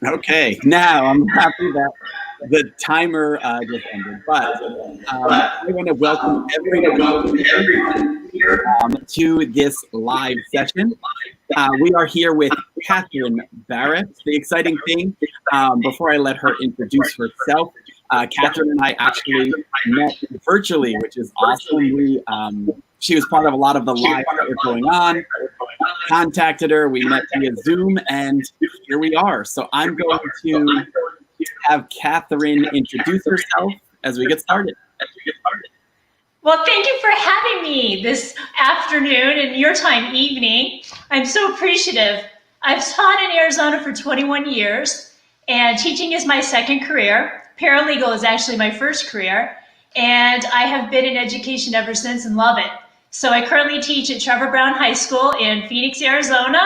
Okay, now I'm happy that the timer just ended, but I want to welcome everyone here to this live session. We are here with Catherine Barrett. The exciting thing, before I let her introduce herself, Catherine and I actually met virtually, which is awesome. She was part of a lot of the live that were going on. Contacted her, we met via Zoom, and here we are. So I'm going to have Catherine introduce herself as we get started. Well, thank you for having me this afternoon and your time evening. I'm so appreciative. I've taught in Arizona for 21 years, and teaching is my second career. Paralegal is actually my first career, and I have been in education ever since and love it. So I currently teach at Trevor Brown High School in Phoenix, Arizona,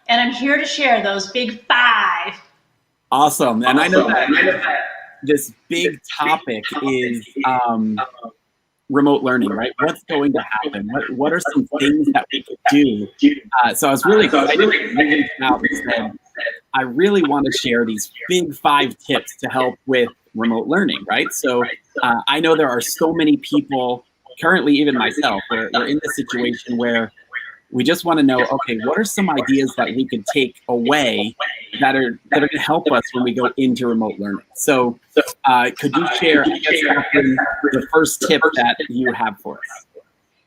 and I'm here to share those big five. Awesome. And I know that this big topic is remote learning, right? What's going to happen? What are some things that we could do? So I was really excited. I reached out and said, I really want to share these big 5 tips to help with remote learning, right? So I know there are so many people, currently even myself, we're in this situation where we just want to know, okay, what are some ideas that we could take away that are going to help us when we go into remote learning? So could you share, I guess, Catherine, the first tip that you have for us?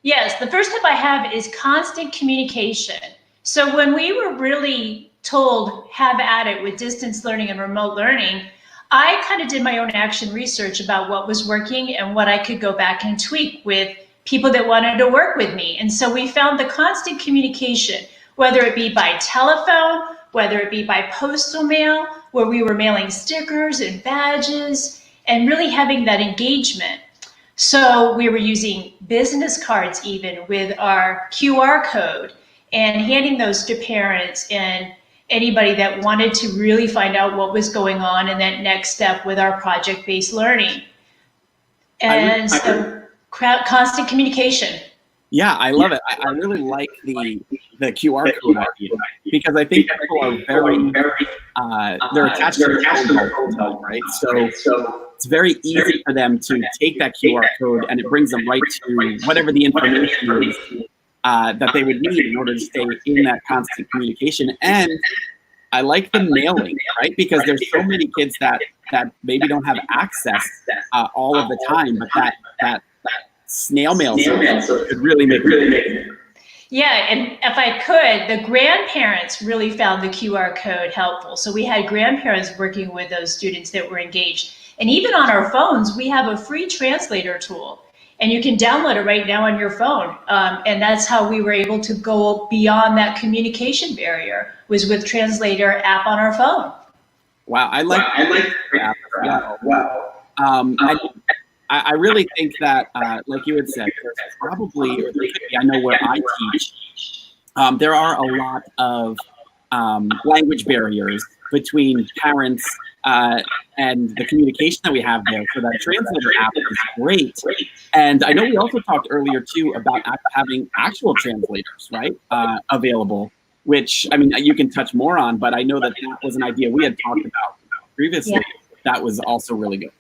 Yes, the first tip I have is constant communication. So when we were really told, have at it with distance learning and remote learning, I kind of did my own action research about what was working and what I could go back and tweak with people that wanted to work with me. And so we found the constant communication, whether it be by telephone, whether it be by postal mail, where we were mailing stickers and badges and really having that engagement. So we were using business cards even with our QR code and handing those to parents and anybody that wanted to really find out what was going on in that next step with our project-based learning. And so constant communication. Yeah, I love it. I really like the QR code idea because I think people are very, they're attached to their phone, right? So it's very easy for them to take that QR code and it brings them right to whatever the information is that they would need in order to stay in that constant communication. And I like the mailing, right? Because there's so many kids that maybe don't have access all of the time, but that snail mail could really make it. Yeah, and if I could, the grandparents really found the QR code helpful. So we had grandparents working with those students that were engaged. And even on our phones, we have a free translator tool. And you can download it right now on your phone. And that's how we were able to go beyond that communication barrier, was with Translator app on our phone. Wow, I like the app as well. Wow. I really think that, like you had said, there's probably, or there could be, I know where I teach, there are a lot of language barriers between parents and the communication that we have there. So that translator app is great. And I know we also talked earlier too about having actual translators, right, available, which, I mean, you can touch more on, but I know that that was an idea we had talked about previously. Yeah. That was also really good.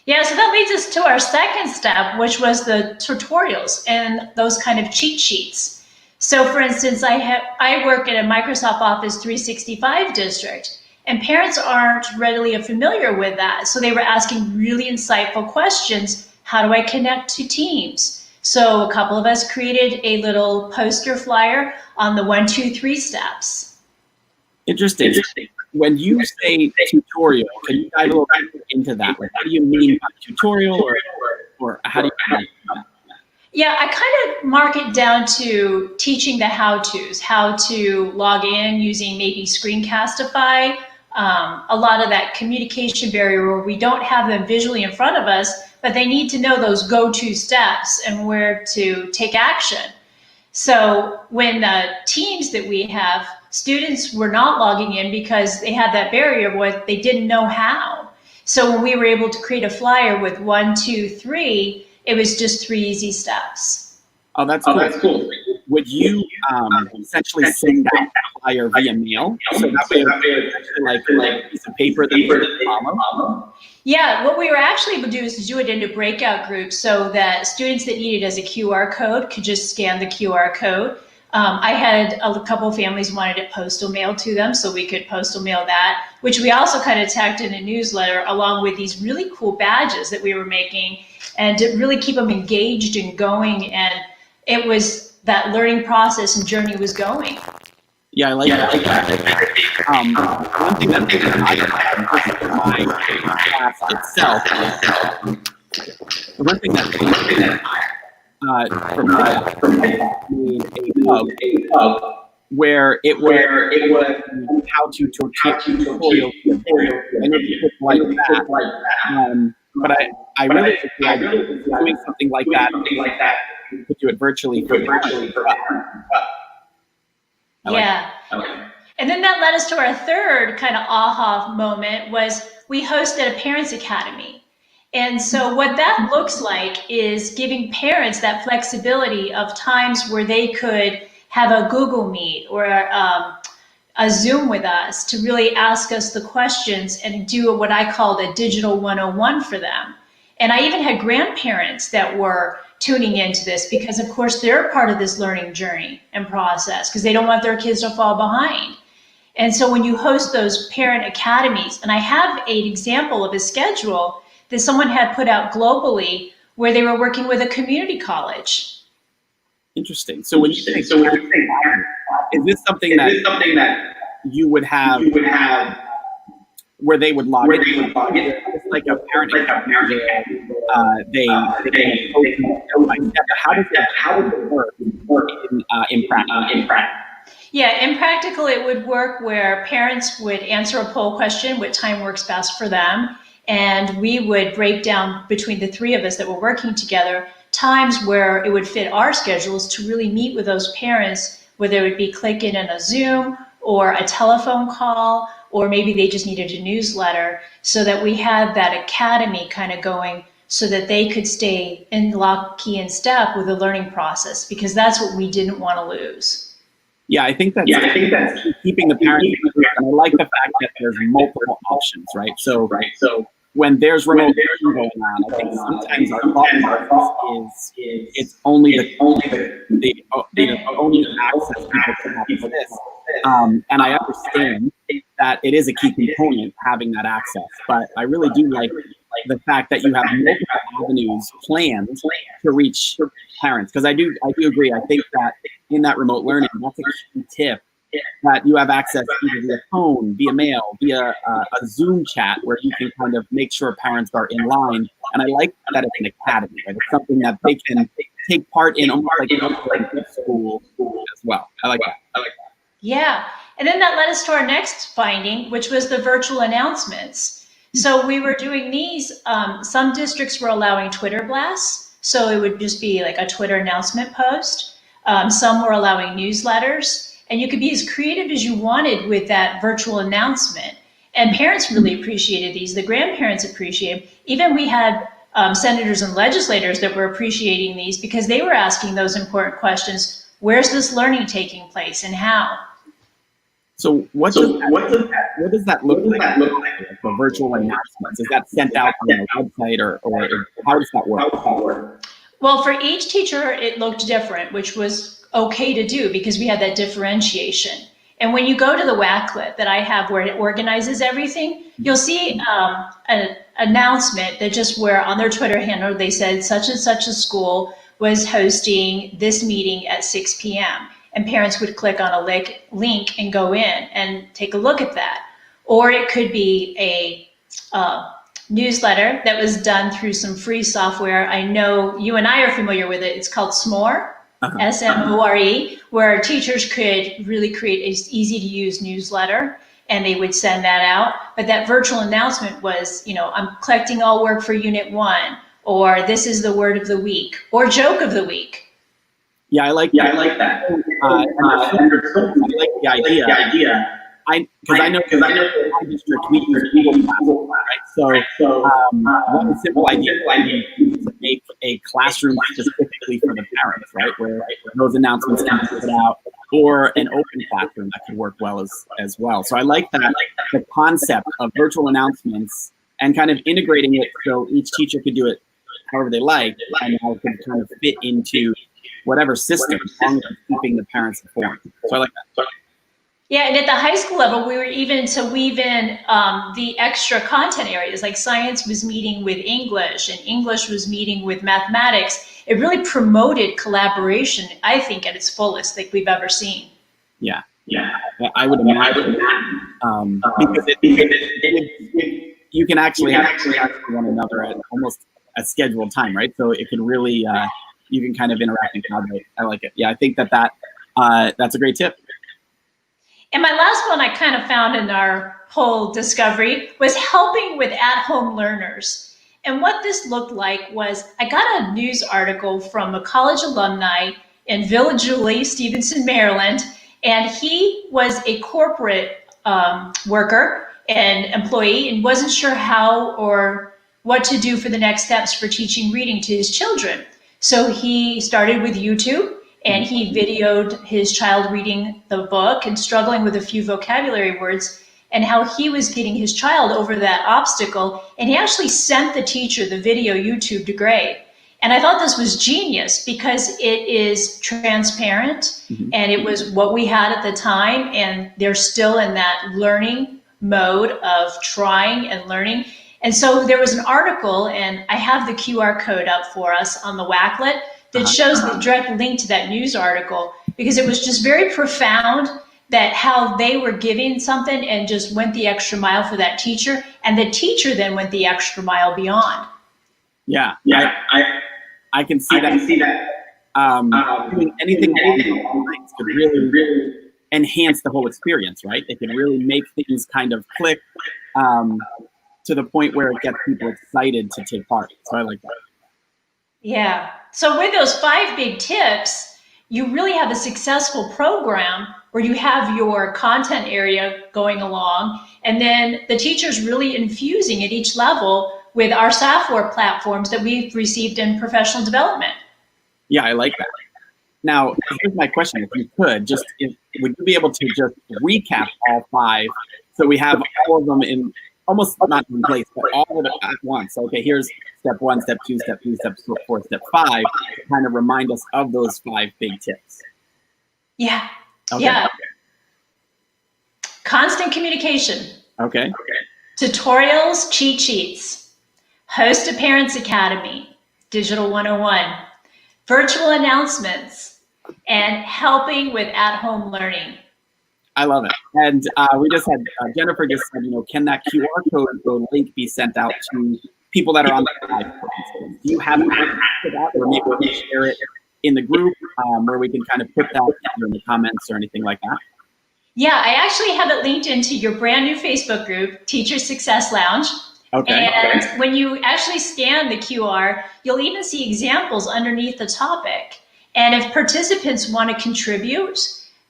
Yeah, so that leads us to our second step, which was the tutorials and those kind of cheat sheets. So for instance, I work in a Microsoft Office 365 district, and parents aren't readily familiar with that. So they were asking really insightful questions. How do I connect to Teams? So a couple of us created a little poster flyer on the 1, 2, 3 steps. Interesting. When you say tutorial, can you dive a little bit into that? Like, what do you mean by tutorial, or how do you mean that? Yeah, I kind of mark it down to teaching the how-tos, how to log in using maybe Screencastify, a lot of that communication barrier where we don't have them visually in front of us, but they need to know those go-to steps and where to take action. So when the teams that we have, students were not logging in because they had that barrier of what they didn't know how. So when we were able to create a flyer with 1, 2, 3, it was just 3 easy steps. Oh, that's cool. That's cool. Would you essentially send out a flyer via mail? So that way, like a piece of paper that you follow? Yeah, what we were actually able to do is to do it into breakout groups so that students that need it as a QR code could just scan the QR code. I had a couple of families wanted it postal mail to them, so we could postal mail that, which we also kind of tagged in a newsletter along with these really cool badges that we were making, and to really keep them engaged and going. And it was that learning process and journey was going. Yeah, I like that. One thing that I my class itself, one thing that made a hub where it was how to tutorial. I know people like that, but I really think the idea of doing something like that, you could do it virtually for yeah. And then that led us to our third kind of aha moment was we hosted a Parents Academy. And so what that looks like is giving parents that flexibility of times where they could have a Google Meet or a Zoom with us to really ask us the questions and do what I called a digital 101 for them. And I even had grandparents that were tuning into this because, of course, they're part of this learning journey and process because they don't want their kids to fall behind. And so when you host those parent academies, and I have an example of a schedule that someone had put out globally where they were working with a community college. Interesting. So when you say, is this something that you would have where they would log in? It's like a parent academy. How does it work in practice? Yeah, in practical, it would work where parents would answer a poll question, what time works best for them. And we would break down between the three of us that were working together times where it would fit our schedules to really meet with those parents, whether it would be clicking in a Zoom or a telephone call, or maybe they just needed a newsletter, so that we had that academy kind of going so that they could stay in lock, key, and step with the learning process, because that's what we didn't want to lose. Yeah, I think that's keeping the parents. And I like the fact that there's multiple options, right? So when there's remote learning going on, I think sometimes our thought process is it's only the only access people can have to this. And I understand that it is a key component having that access, but I really do like the fact that you have multiple avenues planned to reach parents, because I do agree. I think that in that remote learning, that's a key tip, that you have access either via phone, via mail, via a Zoom chat where you can kind of make sure parents are in line. And I like that it's an academy, right? It's something that they can take part in, almost like school as well. I like that. Yeah. And then that led us to our next finding, which was the virtual announcements. So we were doing these, some districts were allowing Twitter blasts. So it would just be like a Twitter announcement post. Some were allowing newsletters, and you could be as creative as you wanted with that virtual announcement. And parents really appreciated these. The grandparents appreciated. Even we had senators and legislators that were appreciating these because they were asking those important questions. Where's this learning taking place and how? So what does that look like? The virtual announcements, is that sent out on a website, or how does that work? Well, for each teacher, it looked different, which was okay to do because we had that differentiation. And when you go to the Wacklet that I have where it organizes everything, you'll see an announcement that just where on their Twitter handle, they said such and such a school was hosting this meeting at 6 p.m. And parents would click on a link and go in and take a look at that. Or it could be a newsletter that was done through some free software. I know you and I are familiar with it. It's called Smore, S-M-O-R-E, where teachers could really create an easy to use newsletter and they would send that out. But that virtual announcement was, I'm collecting all work for Unit 1, or this is the word of the week, or joke of the week. Yeah, I like that. I like the idea. Because I know my district, we use Google Classroom, right? So one simple idea is to make a classroom specifically for the parents, right? Where those announcements can be put out, or an open classroom that could work well as well. So I like that, the concept of virtual announcements and kind of integrating it so each teacher could do it however they like, and how it can kind of fit into whatever system, as long as it's keeping the parents informed. So I like that. Yeah, and at the high school level, we were even to weave in the extra content areas, like science was meeting with English and English was meeting with mathematics. It really promoted collaboration, I think, at its fullest, like we've ever seen. Yeah, I would imagine, because you can actually have one another at almost a scheduled time, right? So it can really, you can kind of interact and collaborate. I like it. Yeah, I think that's a great tip. And my last one I kind of found in our whole discovery was helping with at-home learners. And what this looked like was I got a news article from a college alumni in Villa Julie, Stevenson, Maryland, and he was a corporate worker and employee and wasn't sure how or what to do for the next steps for teaching reading to his children. So he started with YouTube, and he videoed his child reading the book and struggling with a few vocabulary words and how he was getting his child over that obstacle. And he actually sent the teacher the video YouTube to grade. And I thought this was genius because it is transparent, and it was what we had at the time. And they're still in that learning mode of trying and learning. And so there was an article, and I have the QR code up for us on the Wacklet, that shows the direct link to that news article, because it was just very profound that how they were giving something and just went the extra mile for that teacher, and the teacher then went the extra mile beyond. Yeah, I can see that. Doing anything along those lines could really enhance the whole experience, right? It can really make things kind of click to the point where it gets people excited to take part. So I like that. Yeah. So with those 5 big tips, you really have a successful program where you have your content area going along, and then the teachers really infusing at each level with our software platforms that we've received in professional development. Yeah, I like that. Now, here's my question. If you could, would you be able to just recap all 5 so we have all of them in almost not in place, but all of it at once? Okay, here's step 1, step 2, step 3, step 4, step 5, to kind of remind us of those 5 big tips. Yeah. Okay. Yeah. Constant communication. Okay. Tutorials, cheat sheets. Host a Parents Academy, Digital 101. Virtual announcements. and helping with at-home learning. I love it. And we just had Jennifer just said, can that QR code or link be sent out to people that are on the live? Do you have access to that, or maybe we can share it in the group where we can kind of put that in the comments or anything like that? Yeah, I actually have it linked into your brand new Facebook group, Teacher Success Lounge. Okay. And when you actually scan the QR, you'll even see examples underneath the topic. And if participants want to contribute,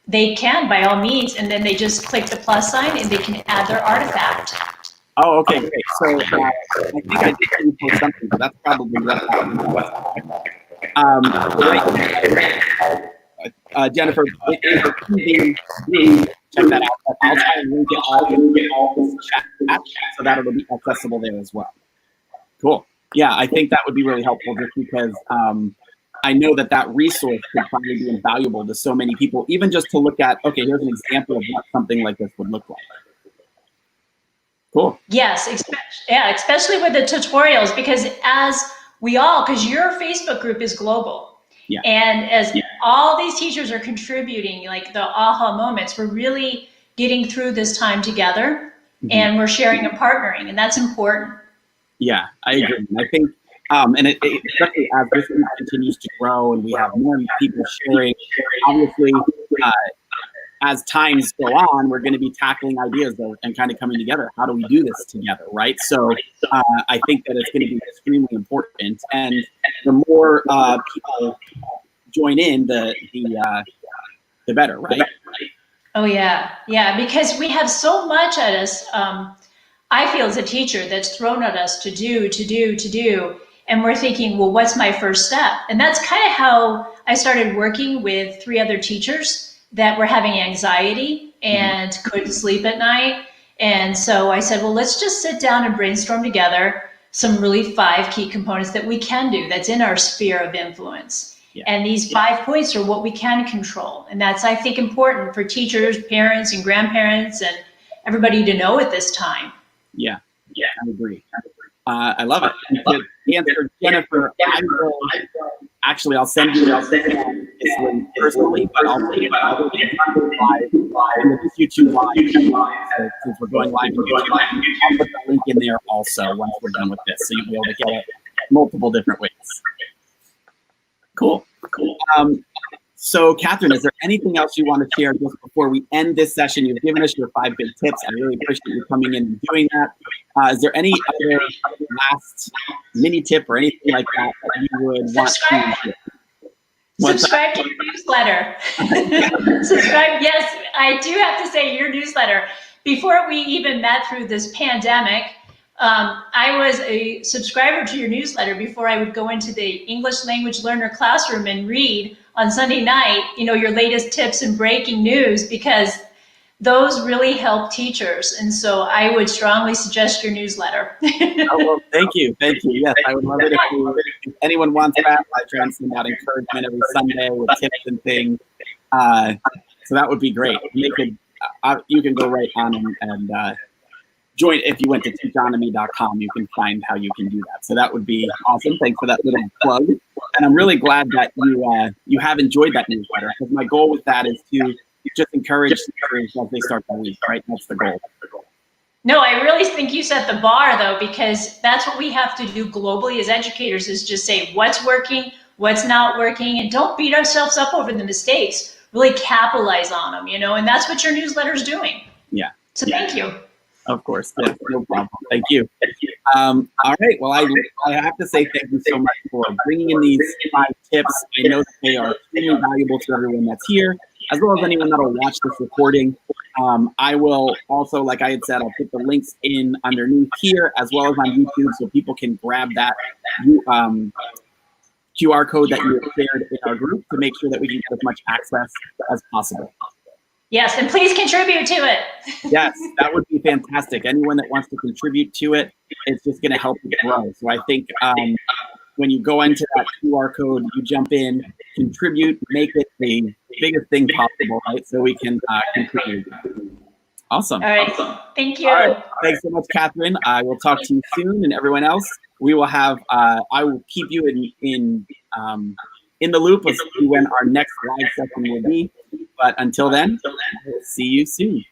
they can by all means, and then they just click the plus sign and they can add their artifact. Oh, okay, great. So I think I did post something, but that's probably Jennifer, check that out. I'll try and link it all in this chat so that it'll be accessible there as well. Cool. Yeah, I think that would be really helpful just because I know that resource could probably be invaluable to so many people, even just to look at, okay, here's an example of what something like this would look like. Cool. Yes, especially with the tutorials, because because your Facebook group is global. Yeah. And as all these teachers are contributing, like the aha moments, we're really getting through this time together, and we're sharing and partnering, and that's important. Yeah, I agree. I think, and especially as this continues to grow and we have more people sharing, obviously, as times go on, we're going to be tackling ideas and kind of coming together. How do we do this together, right? So I think that it's going to be extremely important, and the more people join in, the better, right? Oh yeah, because we have so much at us. I feel as a teacher that's thrown at us to do, and we're thinking, well, what's my first step? And that's kind of how I started working with 3 other teachers that were having anxiety and couldn't sleep at night. And so I said, well, let's just sit down and brainstorm together some really 5 key components that we can do that's in our sphere of influence. Yeah. And these 5 points are what we can control. And that's, I think, important for teachers, parents, and grandparents, and everybody to know at this time. Yeah, I agree. I love it. And to answer Jennifer, I'll send you this link personally, but I'll take it live in this YouTube live. Since we're going live in YouTube, I'll put the link in there also once we're done with this, so you'll be able to get it multiple different ways. Cool. So, Catherine, is there anything else you want to share just before we end this session? You've given us your 5 big tips. I really appreciate you coming in and doing that. Is there any other last mini tip or anything like that you would want to share? Subscribe to your newsletter. Subscribe. Yes, I do have to say your newsletter. Before we even met through this pandemic, I was a subscriber to your newsletter before I would go into the English language learner classroom and read on Sunday night, your latest tips and breaking news, because those really help teachers. And so I would strongly suggest your newsletter. Oh, well, thank you. Yes, I would love it if anyone wants that. I try and send out encouragement every Sunday with tips and things. So that would be great. You can go right on and join. If you went to teachonomy.com, you can find how you can do that. So that would be awesome. Thanks for that little plug. And I'm really glad that you have enjoyed that newsletter, because my goal with that is to just encourage teachers as they start the week, right? That's the goal. No, I really think you set the bar, though, because that's what we have to do globally as educators, is just say what's working, what's not working, and don't beat ourselves up over the mistakes. Really capitalize on them, and that's what your newsletter is doing. Yeah. So thank you. Of course. Yeah, no problem. Thank you. All right. Well, I have to say thank you so much for bringing in these 5 tips. I know that they are extremely valuable to everyone that's here, as well as anyone that will watch this recording. I will also, like I had said, I'll put the links in underneath here, as well as on YouTube, so people can grab that QR code that you have shared in our group to make sure that we can get as much access as possible. Yes, and please contribute to it. Yes, that would be fantastic. Anyone that wants to contribute to it, it's just going to help it grow. So I think when you go into that QR code, you jump in, contribute, make it the biggest thing possible, right? So we can contribute. Awesome. All right. Thank you. All right. Thanks so much, Catherine. I will talk to you soon, and everyone else. We will have. I will keep you in in the loop of when our next live session will be. But until then, we'll see you soon.